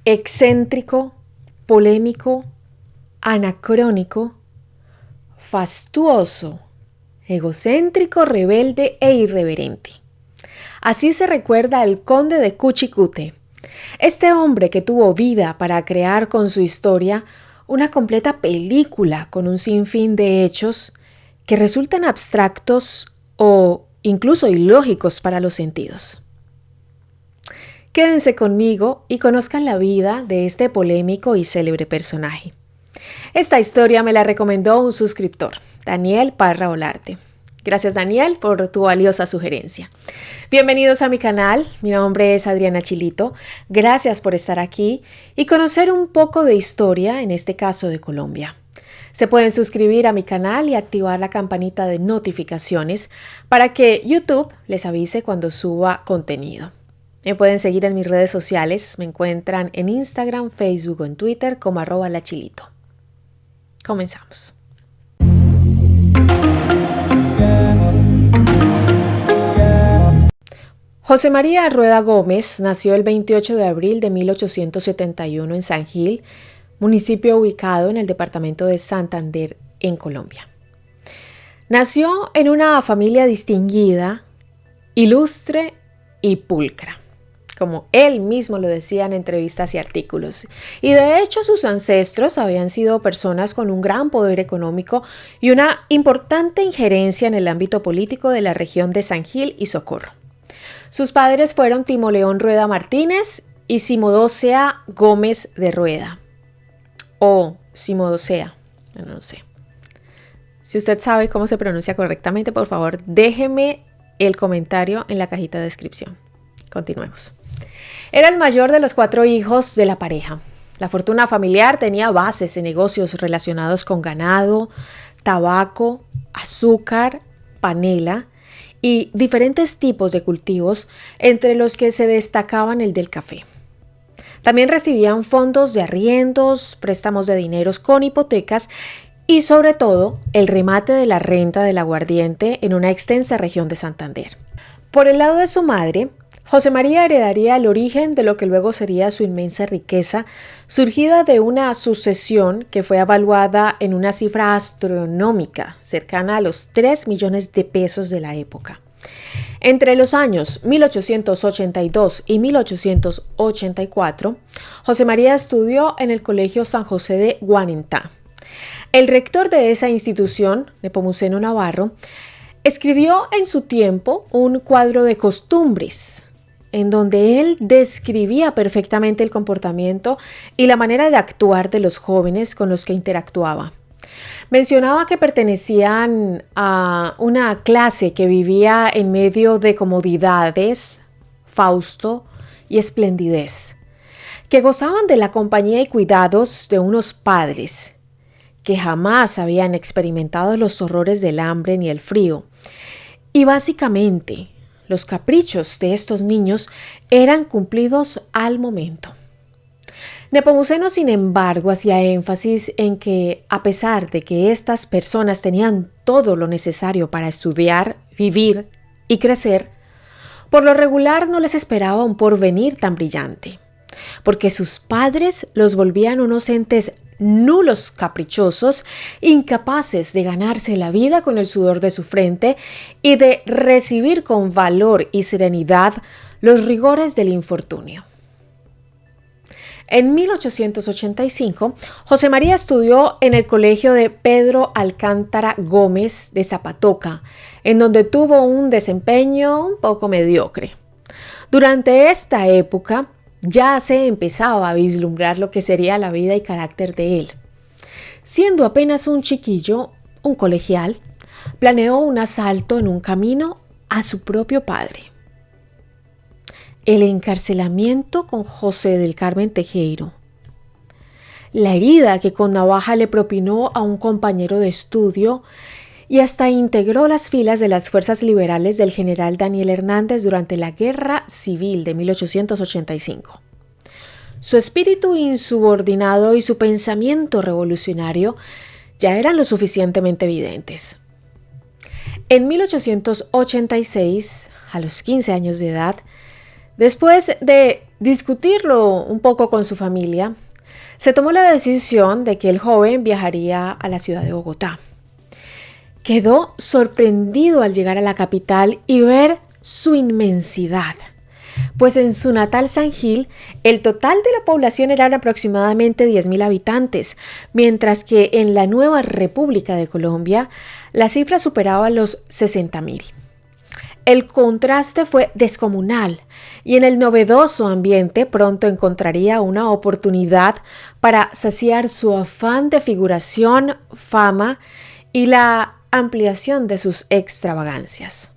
excéntrico, polémico, anacrónico, fastuoso, egocéntrico, rebelde e irreverente. Así se recuerda al conde de Cuchicute, este hombre que tuvo vida para crear con su historia una completa película con un sinfín de hechos que resultan abstractos o incluso ilógicos para los sentidos. Quédense conmigo y conozcan la vida de este polémico y célebre personaje. Esta historia me la recomendó un suscriptor, Daniel Parra Olarte. Gracias, Daniel, por tu valiosa sugerencia. Bienvenidos a mi canal, mi nombre es Adriana Chilito. Gracias por estar aquí y conocer un poco de historia, en este caso de Colombia. Se pueden suscribir a mi canal y activar la campanita de notificaciones para que YouTube les avise cuando suba contenido. Me pueden seguir en mis redes sociales, me encuentran en Instagram, Facebook o en Twitter como @lachilito. Comenzamos. José María Rueda Gómez nació el 28 de abril de 1871 en San Gil, municipio ubicado en el departamento de Santander, en Colombia. Nació en una familia distinguida, ilustre y pulcra, como él mismo lo decía en entrevistas y artículos. Y de hecho sus ancestros habían sido personas con un gran poder económico y una importante injerencia en el ámbito político de la región de San Gil y Socorro. Sus padres fueron Timoleón Rueda Martínez y Simodocea Gómez de Rueda. O Simodocea, no sé. Si usted sabe cómo se pronuncia correctamente, por favor, déjeme el comentario en la cajita de descripción. Continuemos. Era el mayor de los 4 hijos de la pareja. La fortuna familiar tenía bases en negocios relacionados con ganado, tabaco, azúcar, panela y diferentes tipos de cultivos, entre los que se destacaban el del café. También recibían fondos de arriendos, préstamos de dineros con hipotecas y sobre todo el remate de la renta del aguardiente en una extensa región de Santander. Por el lado de su madre, José María heredaría el origen de lo que luego sería su inmensa riqueza, surgida de una sucesión que fue evaluada en una cifra astronómica, cercana a los 3 millones de pesos de la época. Entre los años 1882 y 1884, José María estudió en el Colegio San José de Guanintá. El rector de esa institución, Nepomuceno Navarro, escribió en su tiempo un cuadro de costumbres, en donde él describía perfectamente el comportamiento y la manera de actuar de los jóvenes con los que interactuaba. Mencionaba que pertenecían a una clase que vivía en medio de comodidades, fausto y esplendidez, que gozaban de la compañía y cuidados de unos padres que jamás habían experimentado los horrores del hambre ni el frío, y básicamente los caprichos de estos niños eran cumplidos al momento. Nepomuceno, sin embargo, hacía énfasis en que, a pesar de que estas personas tenían todo lo necesario para estudiar, vivir y crecer, por lo regular no les esperaba un porvenir tan brillante, porque sus padres los volvían unos entes nulos, caprichosos, incapaces de ganarse la vida con el sudor de su frente y de recibir con valor y serenidad los rigores del infortunio. En 1885, José María estudió en el colegio de Pedro Alcántara Gómez de Zapatoca, en donde tuvo un desempeño un poco mediocre. Durante esta época, ya se empezaba a vislumbrar lo que sería la vida y carácter de él. Siendo apenas un chiquillo, un colegial, planeó un asalto en un camino a su propio padre. El encarcelamiento con José del Carmen Tejero. La herida que con navaja le propinó a un compañero de estudio y hasta integró las filas de las fuerzas liberales del general Daniel Hernández durante la Guerra Civil de 1885. Su espíritu insubordinado y su pensamiento revolucionario ya eran lo suficientemente evidentes. En 1886, a los 15 años de edad, después de discutirlo un poco con su familia, se tomó la decisión de que el joven viajaría a la ciudad de Bogotá. Quedó sorprendido al llegar a la capital y ver su inmensidad, pues en su natal San Gil el total de la población eran aproximadamente 10.000 habitantes, mientras que en la nueva República de Colombia la cifra superaba los 60.000. El contraste fue descomunal y en el novedoso ambiente pronto encontraría una oportunidad para saciar su afán de figuración, fama y la ampliación de sus extravagancias.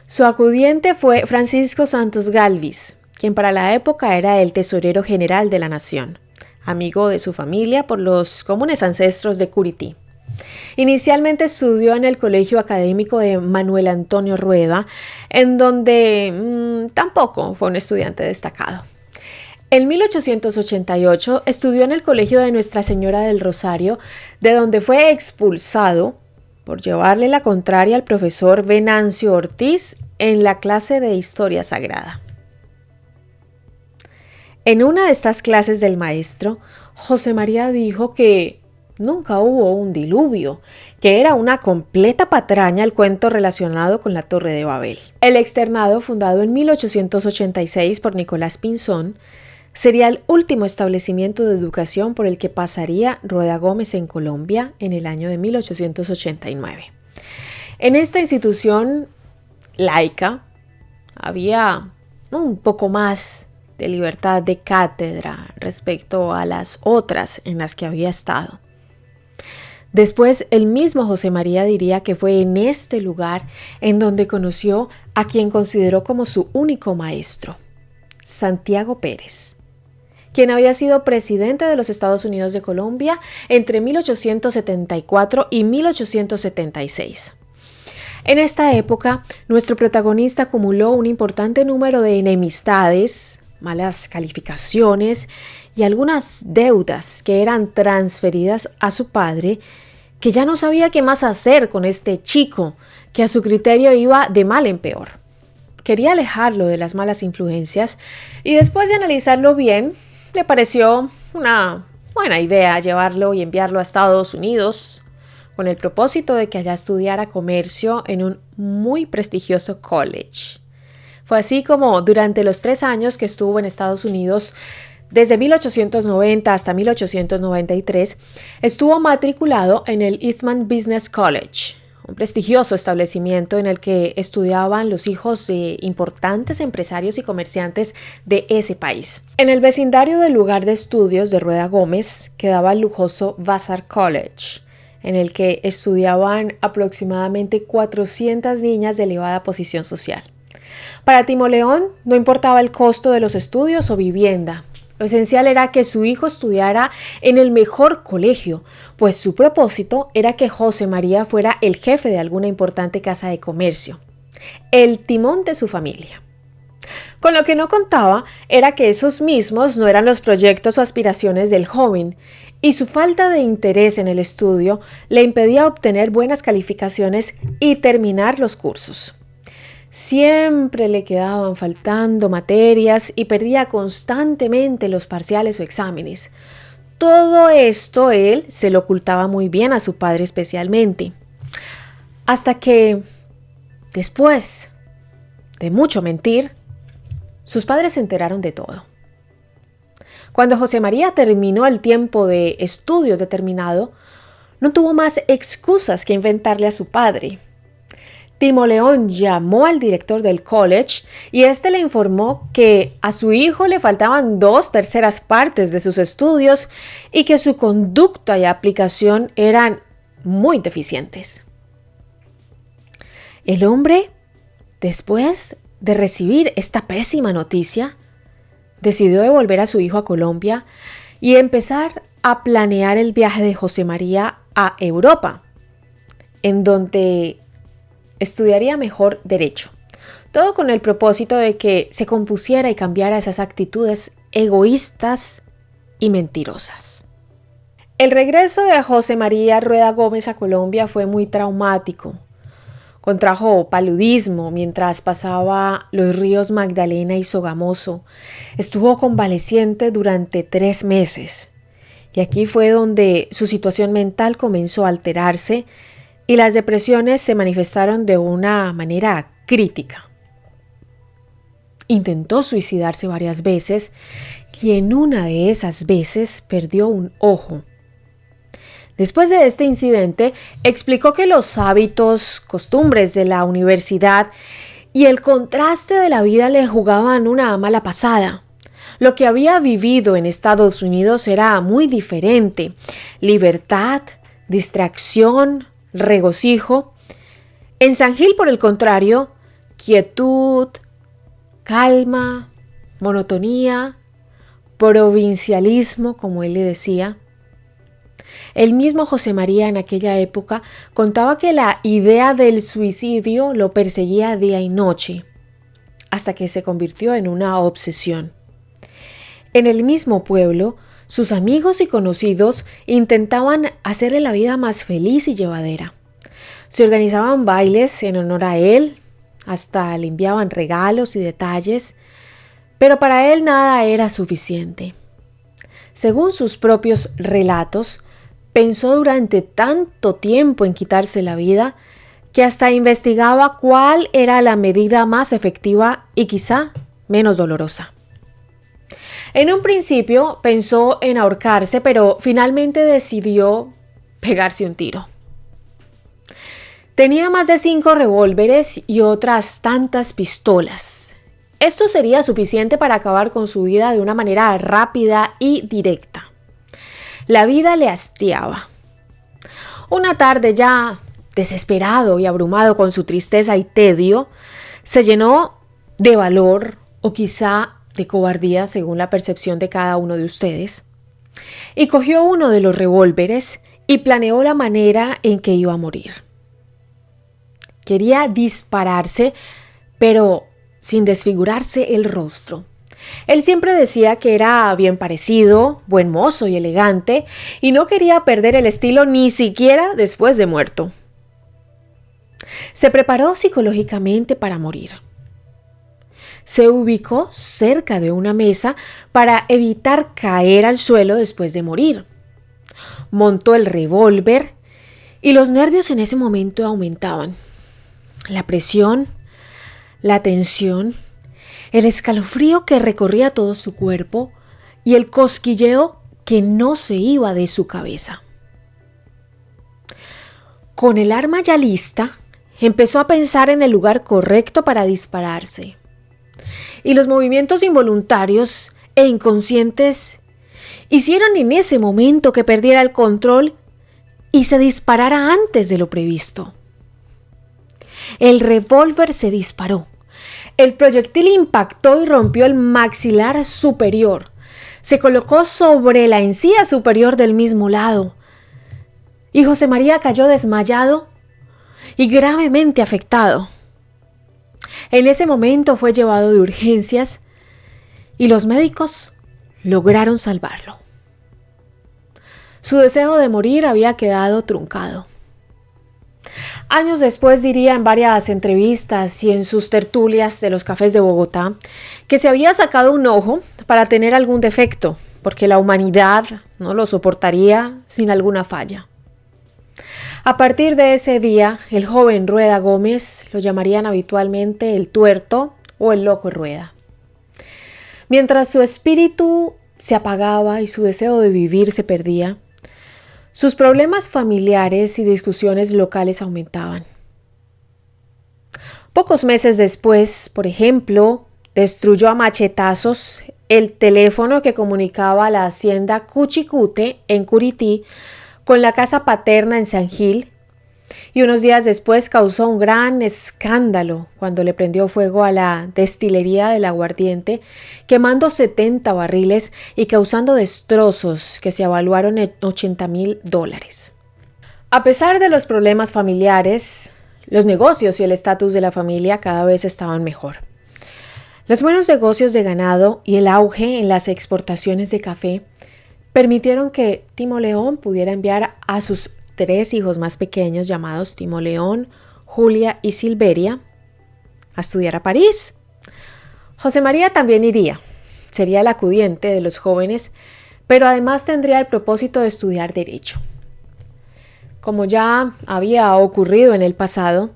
Su acudiente fue Francisco Santos Galvis, quien para la época era el tesorero general de la nación, amigo de su familia por los comunes ancestros de Curití. Inicialmente estudió en el Colegio Académico de Manuel Antonio Rueda, en donde tampoco fue un estudiante destacado. En 1888 estudió en el Colegio de Nuestra Señora del Rosario, de donde fue expulsado por llevarle la contraria al profesor Venancio Ortiz en la clase de Historia Sagrada. En una de estas clases del maestro, José María dijo que nunca hubo un diluvio, que era una completa patraña el cuento relacionado con la Torre de Babel. El externado, fundado en 1886 por Nicolás Pinzón, sería el último establecimiento de educación por el que pasaría Rueda Gómez en Colombia en el año de 1889. En esta institución laica había un poco más de libertad de cátedra respecto a las otras en las que había estado. Después, el mismo José María diría que fue en este lugar en donde conoció a quien consideró como su único maestro, Santiago Pérez, quien había sido presidente de los Estados Unidos de Colombia entre 1874 y 1876. En esta época, nuestro protagonista acumuló un importante número de enemistades, malas calificaciones y algunas deudas que eran transferidas a su padre, que ya no sabía qué más hacer con este chico, que a su criterio iba de mal en peor. Quería alejarlo de las malas influencias y después de analizarlo bien, le pareció una buena idea llevarlo y enviarlo a Estados Unidos con el propósito de que allá estudiara comercio en un muy prestigioso college. Fue así como durante los 3 años que estuvo en Estados Unidos, desde 1890 hasta 1893, estuvo matriculado en el Eastman Business College, un prestigioso establecimiento en el que estudiaban los hijos de importantes empresarios y comerciantes de ese país. En el vecindario del lugar de estudios de Rueda Gómez quedaba el lujoso Vassar College, en el que estudiaban aproximadamente 400 niñas de elevada posición social. Para Timoleón no importaba el costo de los estudios o vivienda. Lo esencial era que su hijo estudiara en el mejor colegio, pues su propósito era que José María fuera el jefe de alguna importante casa de comercio, el timón de su familia. Con lo que no contaba era que esos mismos no eran los proyectos o aspiraciones del joven, y su falta de interés en el estudio le impedía obtener buenas calificaciones y terminar los cursos. Siempre le quedaban faltando materias y perdía constantemente los parciales o exámenes. Todo esto él se lo ocultaba muy bien a su padre especialmente. Hasta que, después de mucho mentir, sus padres se enteraron de todo. Cuando José María terminó el tiempo de estudios determinado, no tuvo más excusas que inventarle a su padre. Timoleón llamó al director del college y éste le informó que a su hijo le faltaban 2/3 partes de sus estudios y que su conducta y aplicación eran muy deficientes. El hombre, después de recibir esta pésima noticia, decidió devolver a su hijo a Colombia y empezar a planear el viaje de José María a Europa, en donde estudiaría mejor Derecho, todo con el propósito de que se compusiera y cambiara esas actitudes egoístas y mentirosas. El regreso de José María Rueda Gómez a Colombia fue muy traumático. Contrajo paludismo mientras pasaba los ríos Magdalena y Sogamoso. Estuvo convaleciente durante 3 meses. Y aquí fue donde su situación mental comenzó a alterarse y las depresiones se manifestaron de una manera crítica. Intentó suicidarse varias veces y en una de esas veces perdió un ojo. Después de este incidente, explicó que los hábitos, costumbres de la universidad y el contraste de la vida le jugaban una mala pasada. Lo que había vivido en Estados Unidos era muy diferente. Libertad, distracción, regocijo. En San Gil, por el contrario, quietud, calma, monotonía, provincialismo, como él le decía. El mismo José María en aquella época contaba que la idea del suicidio lo perseguía día y noche, hasta que se convirtió en una obsesión. En el mismo pueblo, sus amigos y conocidos intentaban hacerle la vida más feliz y llevadera. Se organizaban bailes en honor a él, hasta le enviaban regalos y detalles, pero para él nada era suficiente. Según sus propios relatos, pensó durante tanto tiempo en quitarse la vida que hasta investigaba cuál era la medida más efectiva y quizá menos dolorosa. En un principio pensó en ahorcarse, pero finalmente decidió pegarse un tiro. Tenía más de 5 revólveres y otras tantas pistolas. Esto sería suficiente para acabar con su vida de una manera rápida y directa. La vida le hastiaba. Una tarde, ya desesperado y abrumado con su tristeza y tedio, se llenó de valor o quizá de cobardía según la percepción de cada uno de ustedes, y cogió uno de los revólveres y planeó la manera en que iba a morir. Quería dispararse, pero sin desfigurarse el rostro. Él siempre decía que era bien parecido, buen mozo y elegante, y no quería perder el estilo ni siquiera después de muerto. Se preparó psicológicamente para morir. Se ubicó cerca de una mesa para evitar caer al suelo después de morir. Montó el revólver y los nervios en ese momento aumentaban. La presión, la tensión, el escalofrío que recorría todo su cuerpo y el cosquilleo que no se iba de su cabeza. Con el arma ya lista, empezó a pensar en el lugar correcto para dispararse. Y los movimientos involuntarios e inconscientes hicieron en ese momento que perdiera el control y se disparara antes de lo previsto. El revólver se disparó. El proyectil impactó y rompió el maxilar superior. Se colocó sobre la encía superior del mismo lado. Y José María cayó desmayado y gravemente afectado. En ese momento fue llevado de urgencias y los médicos lograron salvarlo. Su deseo de morir había quedado truncado. Años después diría en varias entrevistas y en sus tertulias de los cafés de Bogotá que se había sacado un ojo para tener algún defecto, porque la humanidad no lo soportaría sin alguna falla. A partir de ese día, el joven Rueda Gómez lo llamarían habitualmente el tuerto o el loco Rueda. Mientras su espíritu se apagaba y su deseo de vivir se perdía, sus problemas familiares y discusiones locales aumentaban. Pocos meses después, por ejemplo, destruyó a machetazos el teléfono que comunicaba la hacienda Cuchicute en Curití con la casa paterna en San Gil, y unos días después causó un gran escándalo cuando le prendió fuego a la destilería del aguardiente, quemando 70 barriles y causando destrozos que se evaluaron en $80,000. A pesar de los problemas familiares, los negocios y el estatus de la familia cada vez estaban mejor. Los buenos negocios de ganado y el auge en las exportaciones de café permitieron que Timo León pudiera enviar a sus 3 hijos más pequeños llamados Timo León, Julia y Silveria, a estudiar a París. José María también iría, sería el acudiente de los jóvenes, pero además tendría el propósito de estudiar Derecho. Como ya había ocurrido en el pasado,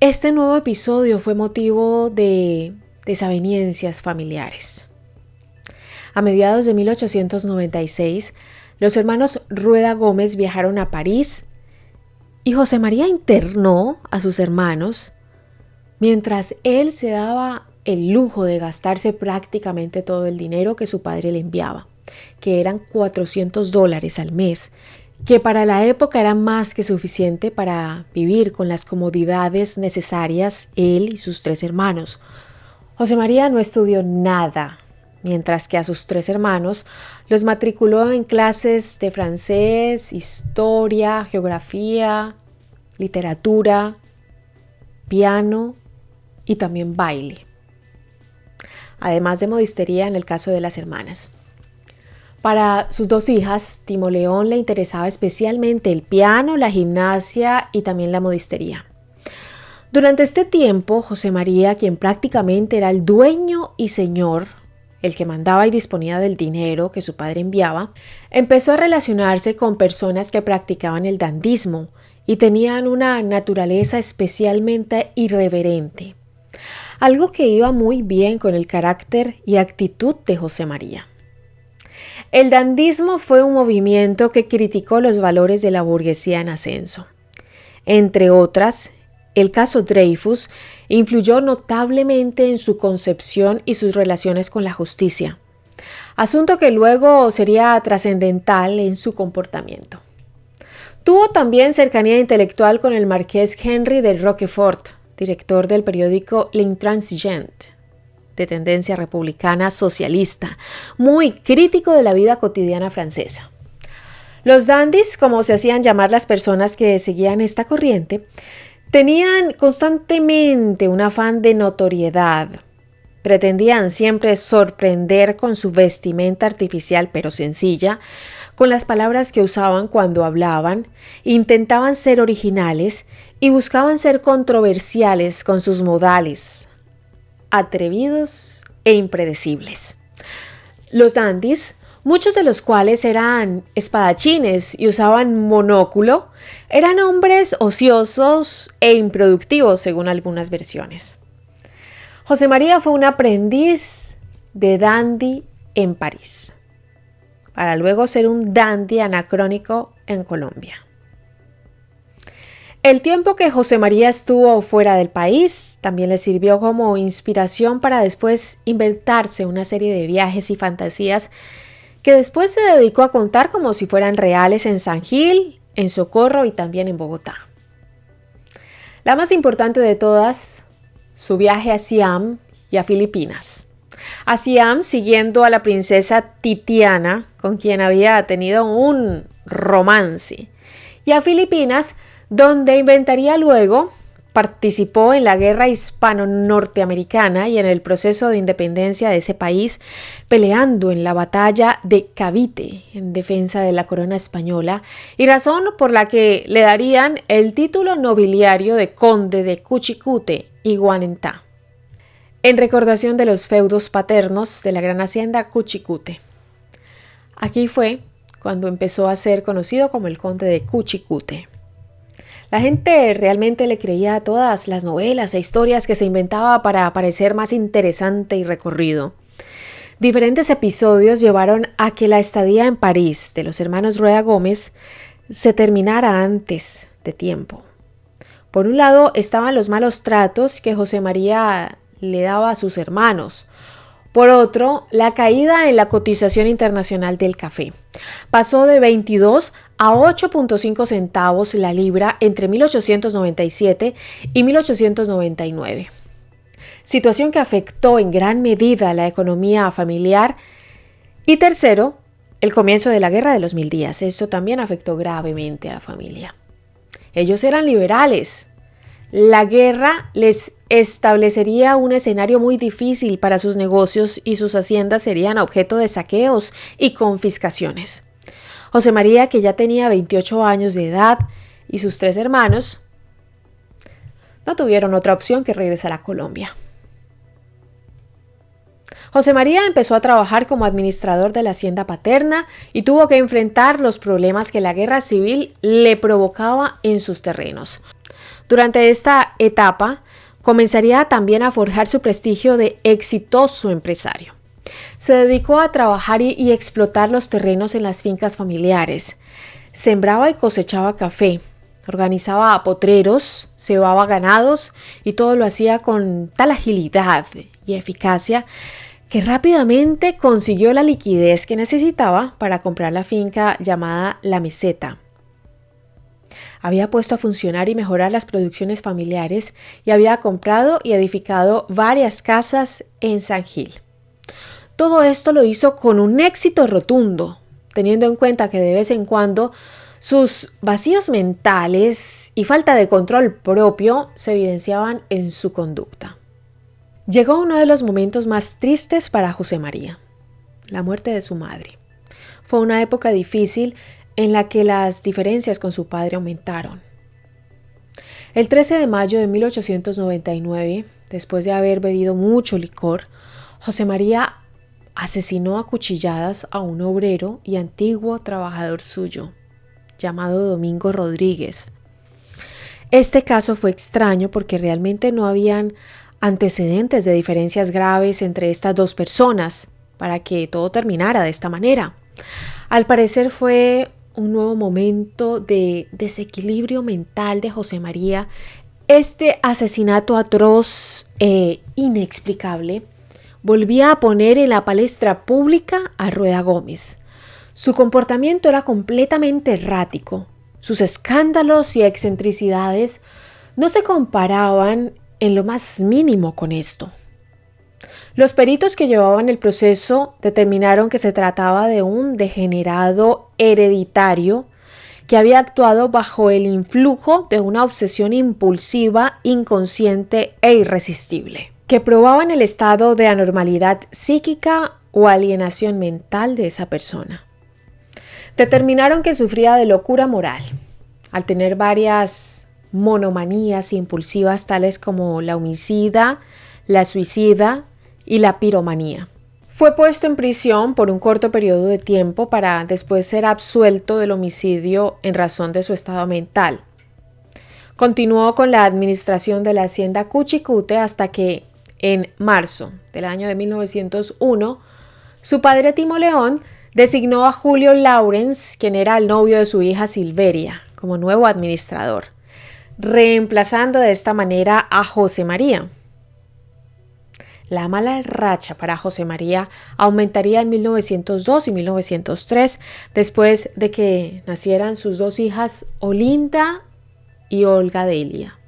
este nuevo episodio fue motivo de desavenencias familiares. A mediados de 1896, los hermanos Rueda Gómez viajaron a París y José María internó a sus hermanos mientras él se daba el lujo de gastarse prácticamente todo el dinero que su padre le enviaba, que eran $400 al mes, que para la época era más que suficiente para vivir con las comodidades necesarias él y sus 3 hermanos. José María no estudió nada, mientras que a sus 3 hermanos los matriculó en clases de francés, historia, geografía, literatura, piano y también baile, además de modistería en el caso de las hermanas. Para sus 2 hijas, Timoleón le interesaba especialmente el piano, la gimnasia y también la modistería. Durante este tiempo, José María, quien prácticamente era el dueño y señor, el que mandaba y disponía del dinero que su padre enviaba, empezó a relacionarse con personas que practicaban el dandismo y tenían una naturaleza especialmente irreverente, algo que iba muy bien con el carácter y actitud de José María. El dandismo fue un movimiento que criticó los valores de la burguesía en ascenso. Entre otras, el caso Dreyfus influyó notablemente en su concepción y sus relaciones con la justicia, asunto que luego sería trascendental en su comportamiento. Tuvo también cercanía intelectual con el marqués Henry de Roquefort, director del periódico L'Intransigeant, de tendencia republicana socialista, muy crítico de la vida cotidiana francesa. Los dandis, como se hacían llamar las personas que seguían esta corriente, tenían constantemente un afán de notoriedad. Pretendían siempre sorprender con su vestimenta artificial pero sencilla, con las palabras que usaban cuando hablaban, intentaban ser originales y buscaban ser controversiales con sus modales, atrevidos e impredecibles. Los dandis, muchos de los cuales eran espadachines y usaban monóculo, eran hombres ociosos e improductivos según algunas versiones. José María fue un aprendiz de dandy en París, para luego ser un dandy anacrónico en Colombia. El tiempo que José María estuvo fuera del país también le sirvió como inspiración para después inventarse una serie de viajes y fantasías que después se dedicó a contar como si fueran reales en San Gil, en Socorro y también en Bogotá. La más importante de todas, su viaje a Siam y a Filipinas. A Siam siguiendo a la princesa Titiana, con quien había tenido un romance, y a Filipinas, donde inventaría luego, participó en la guerra hispano-norteamericana y en el proceso de independencia de ese país, peleando en la batalla de Cavite en defensa de la corona española, y razón por la que le darían el título nobiliario de conde de Cuchicute y Guanentá, en recordación de los feudos paternos de la gran hacienda Cuchicute. Aquí fue cuando empezó a ser conocido como el conde de Cuchicute. La gente realmente le creía a todas las novelas e historias que se inventaba para parecer más interesante y recorrido. Diferentes episodios llevaron a que la estadía en París de los hermanos Rueda Gómez se terminara antes de tiempo. Por un lado estaban los malos tratos que José María le daba a sus hermanos. Por otro, la caída en la cotización internacional del café. Pasó de 22 a 8.5 centavos la libra entre 1897 y 1899. Situación que afectó en gran medida la economía familiar. Y tercero, el comienzo de la Guerra de los 1000 días. Esto también afectó gravemente a la familia. Ellos eran liberales. La guerra les establecería un escenario muy difícil para sus negocios y sus haciendas serían objeto de saqueos y confiscaciones. José María, que ya tenía 28 años de edad, y sus 3 hermanos, No tuvieron otra opción que regresar a Colombia. José María empezó a trabajar como administrador de la hacienda paterna y tuvo que enfrentar los problemas que la guerra civil le provocaba en sus terrenos. Durante esta etapa, comenzaría también a forjar su prestigio de exitoso empresario. Se dedicó a trabajar y explotar los terrenos en las fincas familiares. Sembraba y cosechaba café, organizaba potreros, cebaba ganados y todo lo hacía con tal agilidad y eficacia que rápidamente consiguió la liquidez que necesitaba para comprar la finca llamada La Meseta. Había puesto a funcionar y mejorar las producciones familiares y había comprado y edificado varias casas en San Gil. Todo esto lo hizo con un éxito rotundo, teniendo en cuenta que de vez en cuando sus vacíos mentales y falta de control propio se evidenciaban en su conducta. Llegó uno de los momentos más tristes para José María, la muerte de su madre. Fue una época difícil en la que las diferencias con su padre aumentaron. El 13 de mayo de 1899, después de haber bebido mucho licor, José María asesinó a cuchilladas a un obrero y antiguo trabajador suyo, llamado Domingo Rodríguez. Este caso fue extraño porque realmente no habían antecedentes de diferencias graves entre estas dos personas para que todo terminara de esta manera. Al parecer fue un nuevo momento de desequilibrio mental de José María. Este asesinato atroz e inexplicable volvía a poner en la palestra pública a Rueda Gómez. Su comportamiento era completamente errático. Sus escándalos y excentricidades no se comparaban en lo más mínimo con esto. Los peritos que llevaban el proceso determinaron que se trataba de un degenerado hereditario que había actuado bajo el influjo de una obsesión impulsiva, inconsciente e irresistible, que probaban el estado de anormalidad psíquica o alienación mental de esa persona. Determinaron que sufría de locura moral, al tener varias monomanías impulsivas tales como la homicida, la suicida y la piromanía. Fue puesto en prisión por un corto periodo de tiempo para después ser absuelto del homicidio en razón de su estado mental. Continuó con la administración de la hacienda Cuchicute hasta que, en marzo del año de 1901, su padre Timo León designó a Julio Lawrence, quien era el novio de su hija Silveria, como nuevo administrador, reemplazando de esta manera a José María. La mala racha para José María aumentaría en 1902 y 1903, después de que nacieran sus dos hijas Olinda y Olga Delia,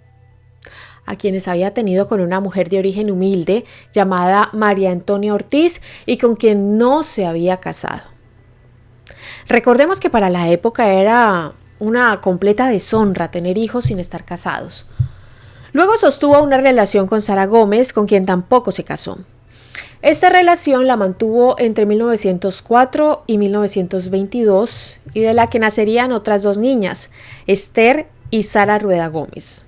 a quienes había tenido con una mujer de origen humilde llamada María Antonia Ortiz y con quien no se había casado. Recordemos que para la época era una completa deshonra tener hijos sin estar casados. Luego sostuvo una relación con Sara Gómez, con quien tampoco se casó. Esta relación la mantuvo entre 1904 y 1922 y de la que nacerían otras dos niñas, Esther y Sara Rueda Gómez.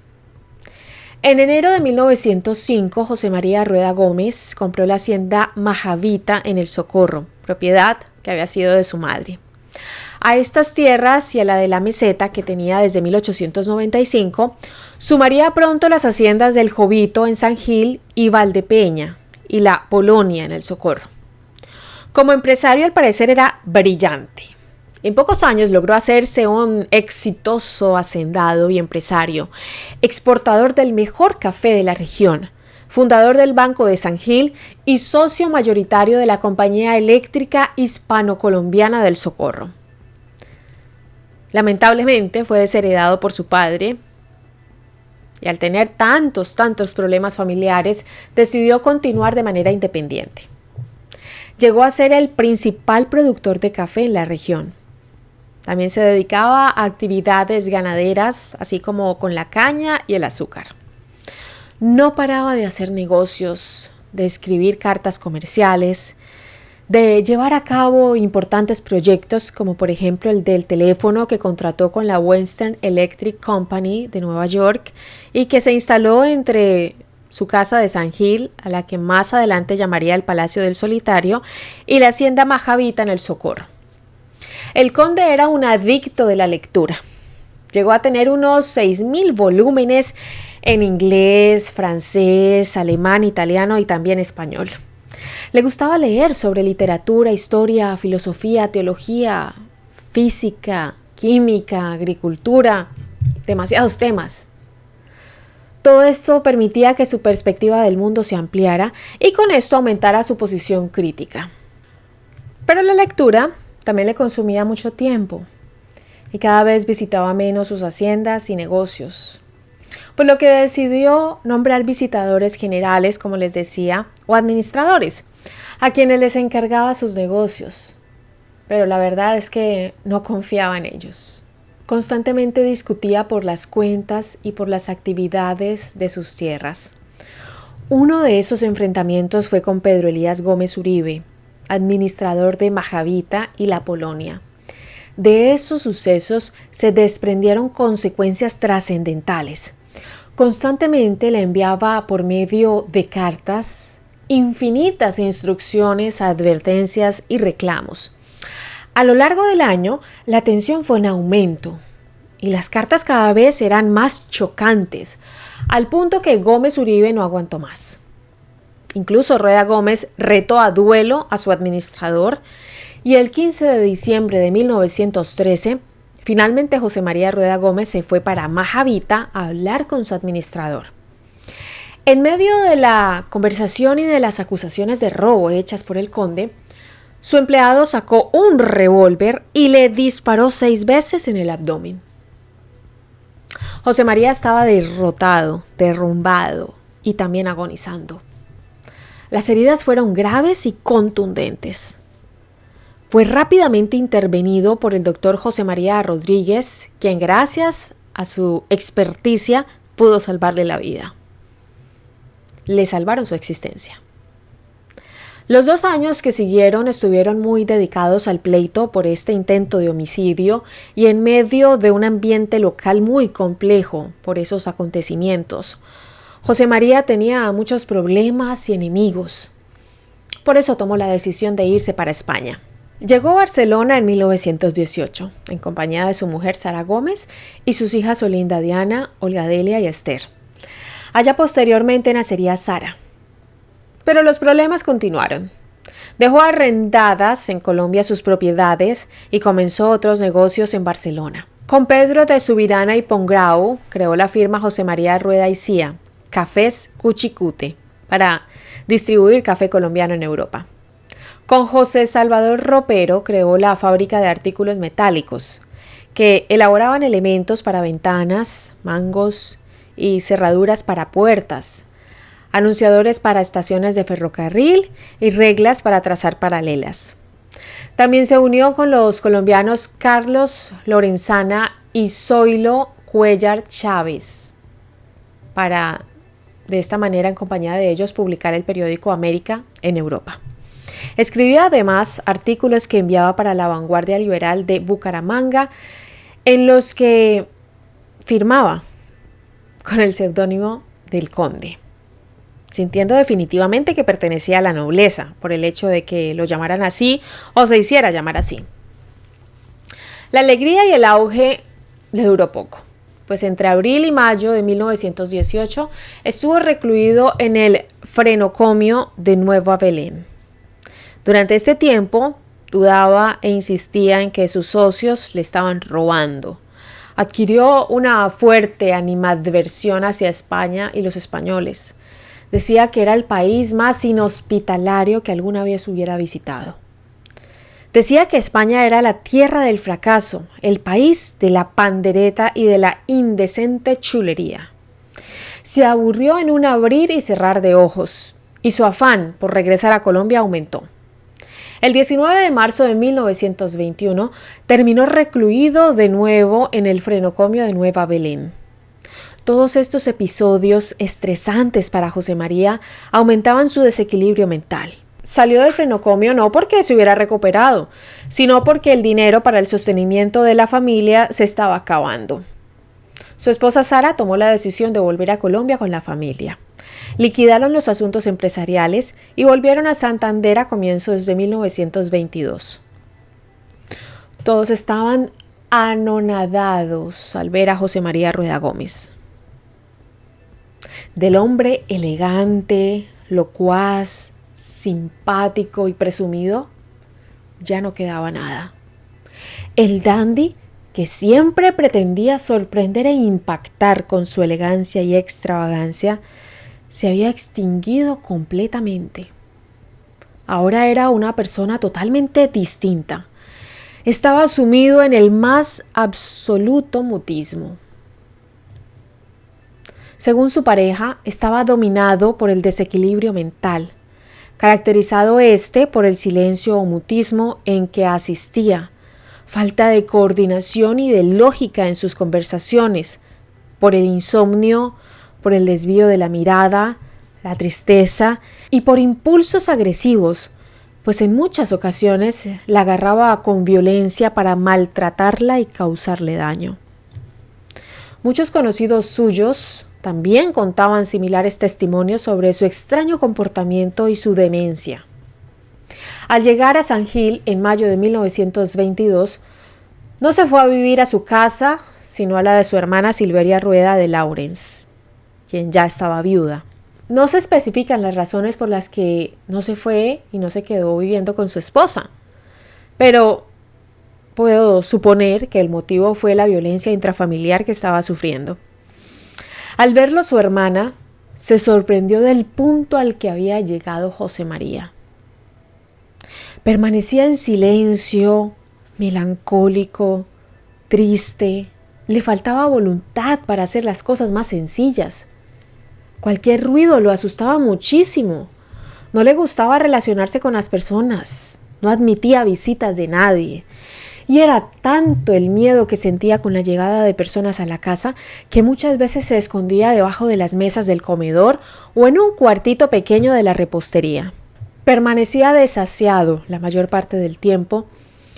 En enero de 1905, José María Rueda Gómez compró la hacienda Majavita en El Socorro, propiedad que había sido de su madre. A estas tierras y a la de la Meseta, que tenía desde 1895, sumaría pronto las haciendas del Jovito en San Gil y Valdepeña y la Polonia en El Socorro. Como empresario, al parecer era brillante. En pocos años logró hacerse un exitoso hacendado y empresario, exportador del mejor café de la región, fundador del Banco de San Gil y socio mayoritario de la Compañía Eléctrica Hispano-Colombiana del Socorro. Lamentablemente fue desheredado por su padre y al tener tantos problemas familiares decidió continuar de manera independiente. Llegó a ser el principal productor de café en la región. También se dedicaba a actividades ganaderas, así como con la caña y el azúcar. No paraba de hacer negocios, de escribir cartas comerciales, de llevar a cabo importantes proyectos como por ejemplo el del teléfono que contrató con la Western Electric Company de Nueva York y que se instaló entre su casa de San Gil, a la que más adelante llamaría el Palacio del Solitario, y la hacienda Majavita en el Socorro. El conde era un adicto de la lectura. Llegó a tener unos 6.000 volúmenes en inglés, francés, alemán, italiano y también español. Le gustaba leer sobre literatura, historia, filosofía, teología, física, química, agricultura, demasiados temas. Todo esto permitía que su perspectiva del mundo se ampliara y con esto aumentara su posición crítica. Pero la lectura también le consumía mucho tiempo y cada vez visitaba menos sus haciendas y negocios, por lo que decidió nombrar visitadores generales, como les decía, o administradores, a quienes les encargaba sus negocios. Pero la verdad es que no confiaba en ellos. Constantemente discutía por las cuentas y por las actividades de sus tierras. Uno de esos enfrentamientos fue con Pedro Elías Gómez Uribe, administrador de Majavita y la Polonia. De esos sucesos se desprendieron consecuencias trascendentales. Constantemente le enviaba por medio de cartas infinitas instrucciones, advertencias y reclamos. A lo largo del año, la tensión fue en aumento y las cartas cada vez eran más chocantes, al punto que Gómez Uribe no aguantó más. Incluso Rueda Gómez retó a duelo a su administrador y el 15 de diciembre de 1913, finalmente José María Rueda Gómez se fue para Majavita a hablar con su administrador. En medio de la conversación y de las acusaciones de robo hechas por el conde, su empleado sacó un revólver y le disparó 6 veces en el abdomen. José María estaba derrotado, derrumbado y también agonizando. Las heridas fueron graves y contundentes. Fue rápidamente intervenido por el doctor José María Rodríguez, quien gracias a su experticia pudo salvarle la vida. Le salvaron su existencia. Los 2 años que siguieron estuvieron muy dedicados al pleito por este intento de homicidio y en medio de un ambiente local muy complejo por esos acontecimientos. José María tenía muchos problemas y enemigos. Por eso tomó la decisión de irse para España. Llegó a Barcelona en 1918, en compañía de su mujer Sara Gómez y sus hijas Olinda Diana, Olga Delia y Esther. Allá posteriormente nacería Sara. Pero los problemas continuaron. Dejó arrendadas en Colombia sus propiedades y comenzó otros negocios en Barcelona. Con Pedro de Subirana y Pongrau creó la firma José María Rueda y Cía, Cafés Cuchicute, para distribuir café colombiano en Europa. Con José Salvador Ropero creó la fábrica de artículos metálicos, que elaboraban elementos para ventanas, mangos y cerraduras para puertas, anunciadores para estaciones de ferrocarril y reglas para trazar paralelas. También se unió con los colombianos Carlos Lorenzana y Zoilo Cuellar Chávez para, de esta manera, en compañía de ellos, publicar el periódico América en Europa. Escribía además artículos que enviaba para la Vanguardia Liberal de Bucaramanga, en los que firmaba con el seudónimo del Conde, sintiendo definitivamente que pertenecía a la nobleza por el hecho de que lo llamaran así o se hiciera llamar así. La alegría y el auge le duró poco, pues entre abril y mayo de 1918 estuvo recluido en el frenocomio de Nueva Belén. Durante este tiempo dudaba e insistía en que sus socios le estaban robando. Adquirió una fuerte animadversión hacia España y los españoles. Decía que era el país más inhospitalario que alguna vez hubiera visitado. Decía que España era la tierra del fracaso, el país de la pandereta y de la indecente chulería. Se aburrió en un abrir y cerrar de ojos, y su afán por regresar a Colombia aumentó. El 19 de marzo de 1921 terminó recluido de nuevo en el frenocomio de Nueva Belén. Todos estos episodios estresantes para José María aumentaban su desequilibrio mental. salió del frenocomio no porque se hubiera recuperado, sino porque el dinero para el sostenimiento de la familia se estaba acabando. Su esposa Sara tomó la decisión de volver a Colombia con la familia. Liquidaron los asuntos empresariales y volvieron a Santander a comienzos de 1922. Todos estaban anonadados al ver a José María Rueda Gómez. Del hombre elegante, locuaz, simpático y presumido, ya no quedaba nada. El dandy, que siempre pretendía sorprender e impactar con su elegancia y extravagancia, se había extinguido completamente. Ahora era una persona totalmente distinta. Estaba sumido en el más absoluto mutismo. Según su pareja, estaba dominado por el desequilibrio mental, caracterizado por el silencio o mutismo en que asistía, falta de coordinación y de lógica en sus conversaciones, por el insomnio, por el desvío de la mirada, la tristeza y por impulsos agresivos, pues en muchas ocasiones la agarraba con violencia para maltratarla y causarle daño. Muchos conocidos suyos también contaban similares testimonios sobre su extraño comportamiento y su demencia. Al llegar a San Gil en mayo de 1922, no se fue a vivir a su casa, sino a la de su hermana Silveria Rueda de Lawrence, quien ya estaba viuda. No se especifican las razones por las que no se fue y no se quedó viviendo con su esposa, pero puedo suponer que el motivo fue la violencia intrafamiliar que estaba sufriendo. Al verlo su hermana, se sorprendió del punto al que había llegado José María. Permanecía en silencio, melancólico, triste. Le faltaba voluntad para hacer las cosas más sencillas. Cualquier ruido lo asustaba muchísimo. No le gustaba relacionarse con las personas. No admitía visitas de nadie. Y era tanto el miedo que sentía con la llegada de personas a la casa que muchas veces se escondía debajo de las mesas del comedor o en un cuartito pequeño de la repostería. Permanecía desasiado la mayor parte del tiempo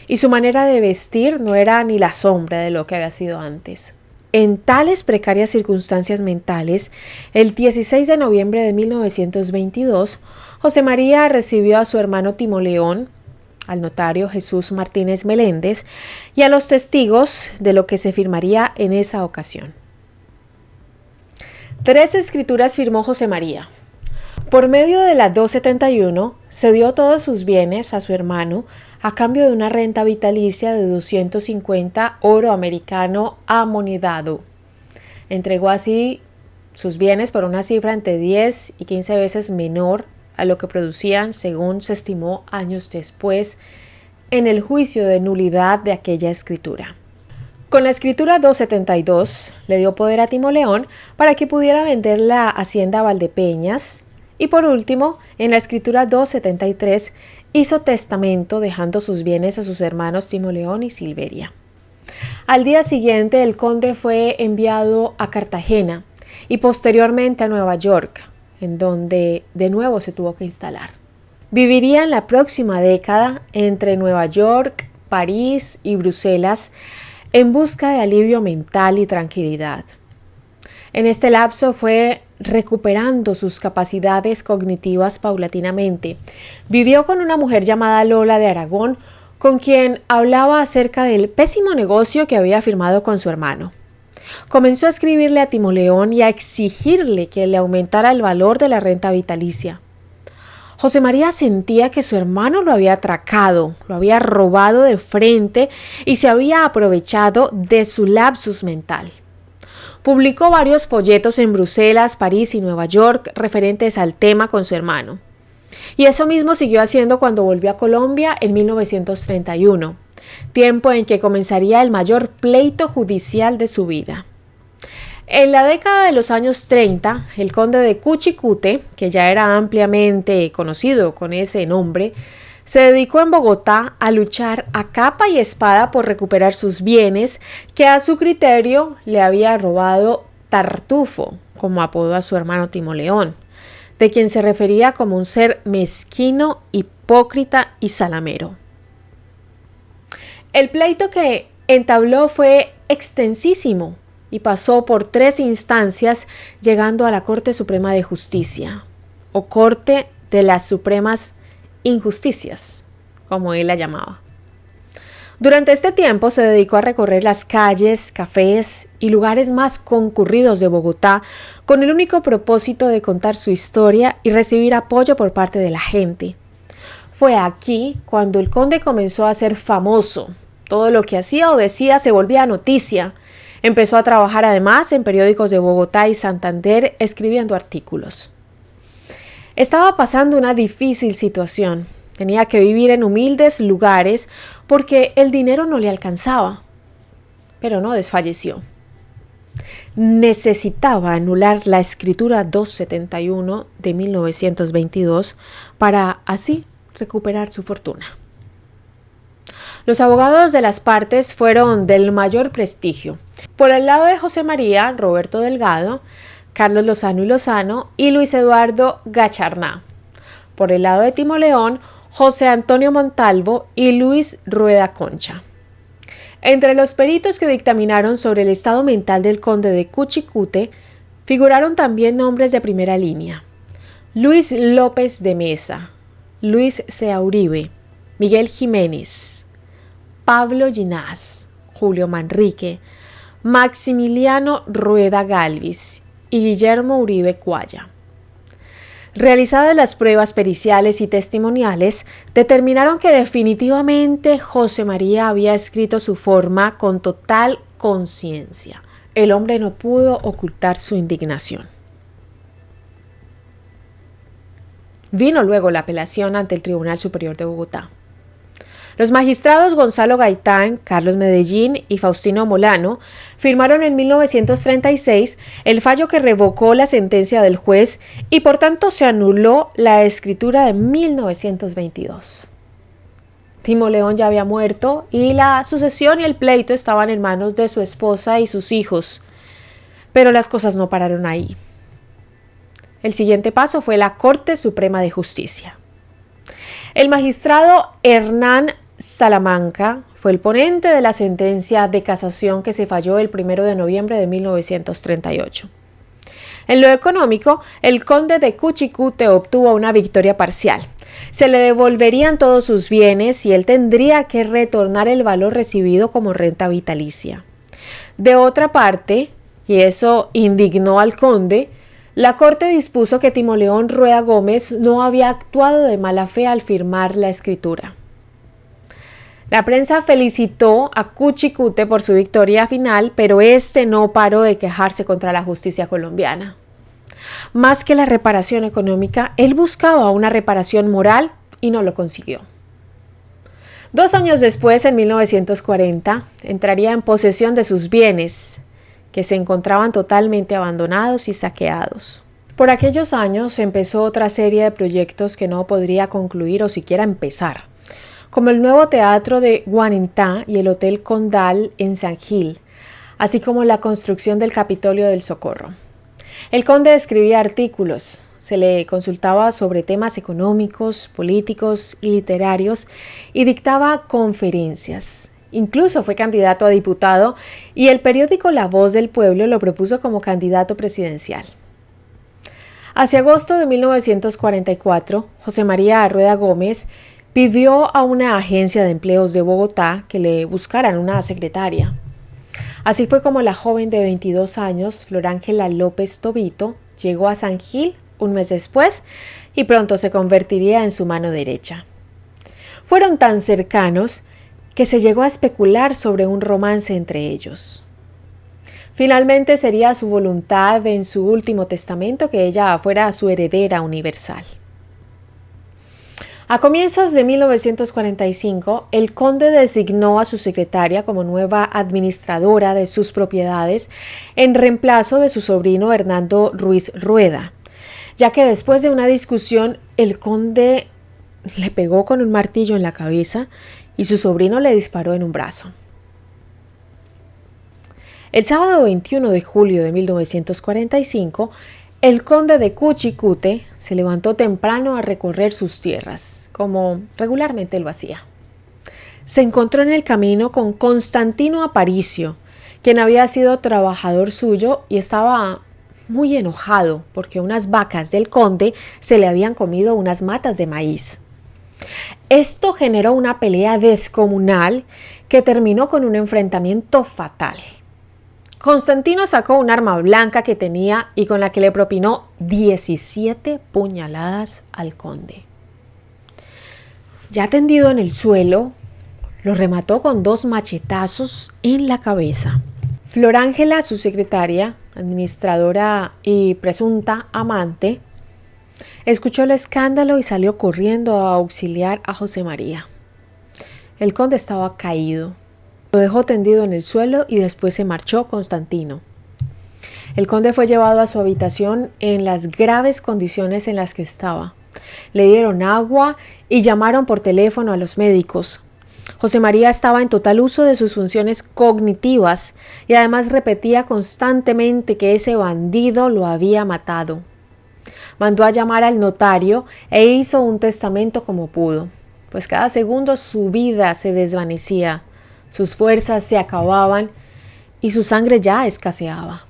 y su manera de vestir no era ni la sombra de lo que había sido antes. En tales precarias circunstancias mentales, el 16 de noviembre de 1922, José María recibió a su hermano Timoleón, al notario Jesús Martínez Meléndez y a los testigos de lo que se firmaría en esa ocasión. 3 escrituras firmó José María. Por medio de la 271, cedió todos sus bienes a su hermano a cambio de una renta vitalicia de 250 oro americano amonedado. Entregó así sus bienes por una cifra entre 10 y 15 veces menor a lo que producían, según se estimó años después, en el juicio de nulidad de aquella escritura. Con la escritura 272 le dio poder a Timoleón para que pudiera vender la hacienda Valdepeñas y por último, en la escritura 273 hizo testamento dejando sus bienes a sus hermanos Timoleón y Silveria. Al día siguiente el conde fue enviado a Cartagena y posteriormente a Nueva York, en donde de nuevo se tuvo que instalar. Viviría en la próxima década entre Nueva York, París y Bruselas en busca de alivio mental y tranquilidad. En este lapso fue recuperando sus capacidades cognitivas paulatinamente. Vivió con una mujer llamada Lola de Aragón, con quien hablaba acerca del pésimo negocio que había firmado con su hermano. Comenzó a escribirle a Timoleón y a exigirle que le aumentara el valor de la renta vitalicia. José María sentía que su hermano lo había atracado, lo había robado de frente y se había aprovechado de su lapsus mental. Publicó varios folletos en Bruselas, París y Nueva York referentes al tema con su hermano. Y eso mismo siguió haciendo cuando volvió a Colombia en 1931. Tiempo en que comenzaría el mayor pleito judicial de su vida. En la década de los años 30, el conde de Cuchicute, que ya era ampliamente conocido con ese nombre, se dedicó en Bogotá a luchar a capa y espada por recuperar sus bienes que a su criterio le había robado Tartufo, como apodó a su hermano Timoleón. de quien se refería como un ser mezquino, hipócrita y salamero. El pleito que entabló fue extensísimo y pasó por 3 instancias, llegando a la Corte Suprema de Justicia, o Corte de las Supremas Injusticias, como él la llamaba. Durante este tiempo se dedicó a recorrer las calles, cafés y lugares más concurridos de Bogotá con el único propósito de contar su historia y recibir apoyo por parte de la gente. Fue aquí cuando el conde comenzó a ser famoso. Todo lo que hacía o decía se volvía noticia. Empezó a trabajar además en periódicos de Bogotá y Santander escribiendo artículos. Estaba pasando una difícil situación. Tenía que vivir en humildes lugares porque el dinero no le alcanzaba. Pero no desfalleció. Necesitaba anular la escritura 271 de 1922 para así recuperar su fortuna. Los abogados de las partes fueron del mayor prestigio. Por el lado de José María, Roberto Delgado, Carlos Lozano y Lozano y Luis Eduardo Gacharná. Por el lado de Timoleón, José Antonio Montalvo y Luis Rueda Concha. Entre los peritos que dictaminaron sobre el estado mental del conde de Cuchicute, figuraron también nombres de primera línea: Luis López de Mesa, Luis Sea Uribe, Miguel Jiménez, Pablo Ginás, Julio Manrique, Maximiliano Rueda Galvis y Guillermo Uribe Cuaya. Realizadas las pruebas periciales y testimoniales, determinaron que definitivamente José María había escrito su forma con total conciencia. El hombre no pudo ocultar su indignación. Vino luego la apelación ante el Tribunal Superior de Bogotá. Los magistrados Gonzalo Gaitán, Carlos Medellín y Faustino Molano firmaron en 1936 el fallo que revocó la sentencia del juez y por tanto se anuló la escritura de 1922. Timoleón ya había muerto y la sucesión y el pleito estaban en manos de su esposa y sus hijos, pero las cosas no pararon ahí. El siguiente paso fue la Corte Suprema de Justicia. El magistrado Hernán Salamanca fue el ponente de la sentencia de casación que se falló el 1 de noviembre de 1938. En lo económico, el conde de Cuchicute obtuvo una victoria parcial. Se le devolverían todos sus bienes y él tendría que retornar el valor recibido como renta vitalicia. De otra parte, y eso indignó al conde, la Corte dispuso que Timoleón Rueda Gómez no había actuado de mala fe al firmar la escritura. La prensa felicitó a Cuchicute por su victoria final, pero este no paró de quejarse contra la justicia colombiana. Más que la reparación económica, él buscaba una reparación moral y no lo consiguió. 2 años después, en 1940, entraría en posesión de sus bienes, que se encontraban totalmente abandonados y saqueados. Por aquellos años empezó otra serie de proyectos que no podría concluir o siquiera empezar, como el nuevo teatro de Guanintá y el Hotel Condal en San Gil, así como la construcción del Capitolio del Socorro. El conde escribía artículos, se le consultaba sobre temas económicos, políticos y literarios y dictaba conferencias. Incluso fue candidato a diputado y el periódico La Voz del Pueblo lo propuso como candidato presidencial. Hacia agosto de 1944, José María Rueda Gómez pidió a una agencia de empleos de Bogotá que le buscaran una secretaria. Así fue como la joven de 22 años, Florángela López Tobito, llegó a San Gil un mes después y pronto se convertiría en su mano derecha. Fueron tan cercanos que se llegó a especular sobre un romance entre ellos. Finalmente sería su voluntad en su último testamento que ella fuera su heredera universal. A comienzos de 1945, el conde designó a su secretaria como nueva administradora de sus propiedades en reemplazo de su sobrino Hernando Ruiz Rueda, ya que después de una discusión el conde le pegó con un martillo en la cabeza y su sobrino le disparó en un brazo. El sábado 21 de julio de 1945, El conde de Cuchicute se levantó temprano a recorrer sus tierras, como regularmente lo hacía. Se encontró en el camino con Constantino Aparicio, quien había sido trabajador suyo y estaba muy enojado porque unas vacas del conde se le habían comido unas matas de maíz. Esto generó una pelea descomunal que terminó con un enfrentamiento fatal. Constantino sacó un arma blanca que tenía y con la que le propinó 17 puñaladas al conde. Ya tendido en el suelo, lo remató con 2 machetazos en la cabeza. Flor Ángela, su secretaria, administradora y presunta amante, escuchó el escándalo y salió corriendo a auxiliar a José María. El conde estaba caído. Lo dejó tendido en el suelo y después se marchó Constantino. El conde fue llevado a su habitación en las graves condiciones en las que estaba. Le dieron agua y llamaron por teléfono a los médicos. José María estaba en total uso de sus funciones cognitivas y además repetía constantemente que ese bandido lo había matado. Mandó a llamar al notario e hizo un testamento como pudo, pues cada segundo su vida se desvanecía, sus fuerzas se acababan y su sangre ya escaseaba.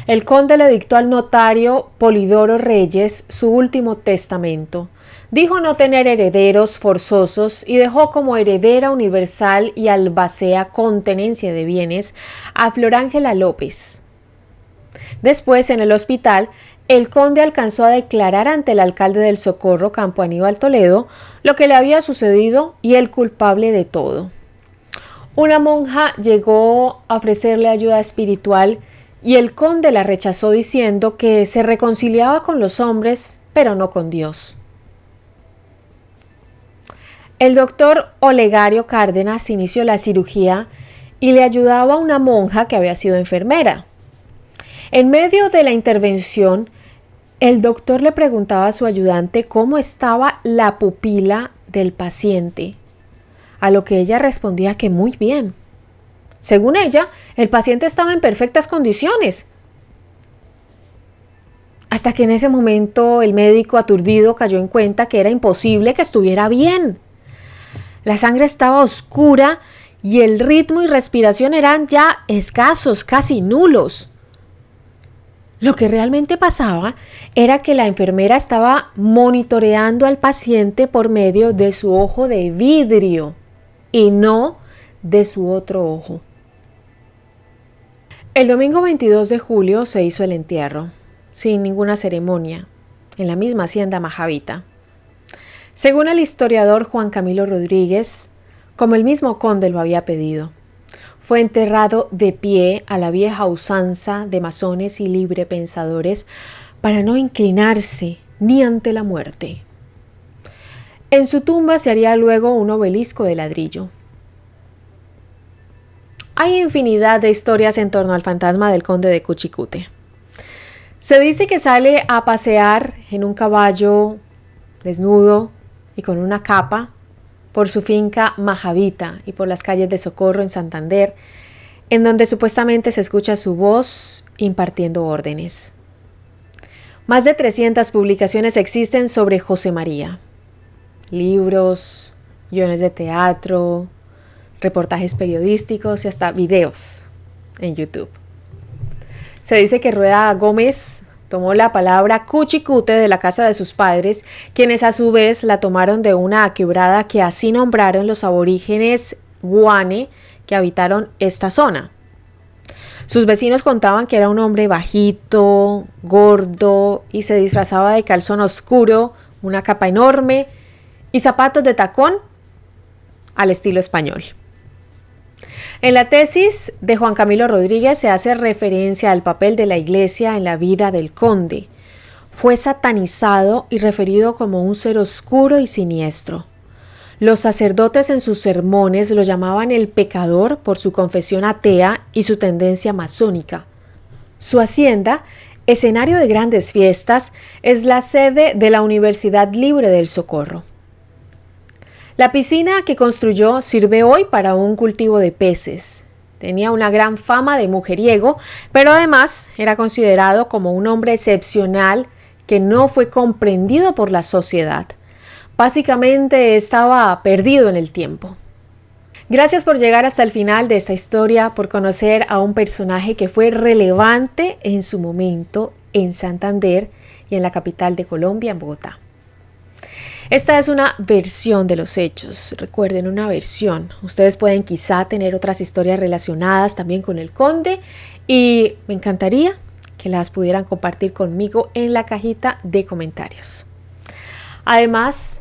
El conde le dictó al notario Polidoro Reyes su último testamento. Dijo no tener herederos forzosos y dejó como heredera universal y albacea con tenencia de bienes a Flor Ángela López. Después, en el hospital, el conde alcanzó a declarar ante el alcalde del Socorro, Campo Aníbal Toledo, lo que le había sucedido y el culpable de todo. Una monja llegó a ofrecerle ayuda espiritual y el conde la rechazó diciendo que se reconciliaba con los hombres, pero no con Dios. El doctor Olegario Cárdenas inició la cirugía y le ayudaba a una monja que había sido enfermera. En medio de la intervención, el doctor le preguntaba a su ayudante cómo estaba la pupila del paciente, a lo que ella respondía que muy bien. Según ella, el paciente estaba en perfectas condiciones. Hasta que en ese momento el médico aturdido cayó en cuenta que era imposible que estuviera bien. La sangre estaba oscura y el ritmo y respiración eran ya escasos, casi nulos. Lo que realmente pasaba era que la enfermera estaba monitoreando al paciente por medio de su ojo de vidrio y no de su otro ojo. El domingo 22 de julio se hizo el entierro, sin ninguna ceremonia, en la misma hacienda Majavita. Según el historiador Juan Camilo Rodríguez, como el mismo conde lo había pedido, fue enterrado de pie a la vieja usanza de masones y librepensadores para no inclinarse ni ante la muerte. En su tumba se haría luego un obelisco de ladrillo. Hay infinidad de historias en torno al fantasma del conde de Cuchicute. Se dice que sale a pasear en un caballo desnudo y con una capa por su finca Majavita y por las calles de Socorro en Santander, en donde supuestamente se escucha su voz impartiendo órdenes. Más de 300 publicaciones existen sobre José María. Libros, guiones de teatro, reportajes periodísticos y hasta videos en YouTube. Se dice que Rueda Gómez tomó la palabra Cuchicute de la casa de sus padres, quienes a su vez la tomaron de una quebrada que así nombraron los aborígenes Guane que habitaron esta zona. Sus vecinos contaban que era un hombre bajito, gordo y se disfrazaba de calzón oscuro, una capa enorme y zapatos de tacón al estilo español. En la tesis de Juan Camilo Rodríguez se hace referencia al papel de la iglesia en la vida del conde. Fue satanizado y referido como un ser oscuro y siniestro. Los sacerdotes en sus sermones lo llamaban el pecador por su confesión atea y su tendencia masónica. Su hacienda, escenario de grandes fiestas, es la sede de la Universidad Libre del Socorro. La piscina que construyó sirve hoy para un cultivo de peces Tenía una gran fama de mujeriego, pero además era considerado como un hombre excepcional que no fue comprendido por la sociedad. Básicamente estaba perdido en el tiempo. Gracias por llegar hasta el final de esta historia, por conocer a un personaje que fue relevante en su momento en Santander y en la capital de Colombia, en Bogotá. Esta es una versión de los hechos, recuerden, una versión. Ustedes pueden quizá tener otras historias relacionadas también con el conde y me encantaría que las pudieran compartir conmigo en la cajita de comentarios. Además,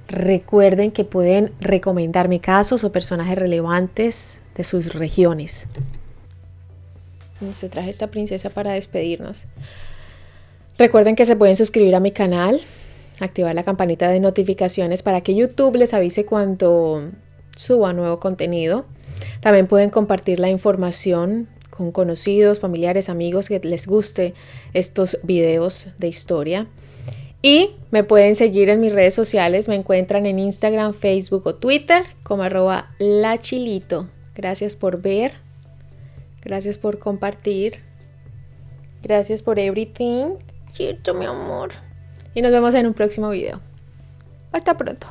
recuerden que pueden recomendarme casos o personajes relevantes de sus regiones. Se traje esta princesa para despedirnos. Recuerden que se pueden suscribir a mi canal, activar la campanita de notificaciones para que YouTube les avise cuando suba nuevo contenido. También pueden compartir la información con conocidos, familiares, amigos que les guste estos videos de historia. Y me pueden seguir en mis redes sociales. Me encuentran en Instagram, Facebook o Twitter como @lachilito. Gracias por ver. Gracias por compartir. Gracias por everything. Chito, mi amor. Y nos vemos en un próximo video. Hasta pronto.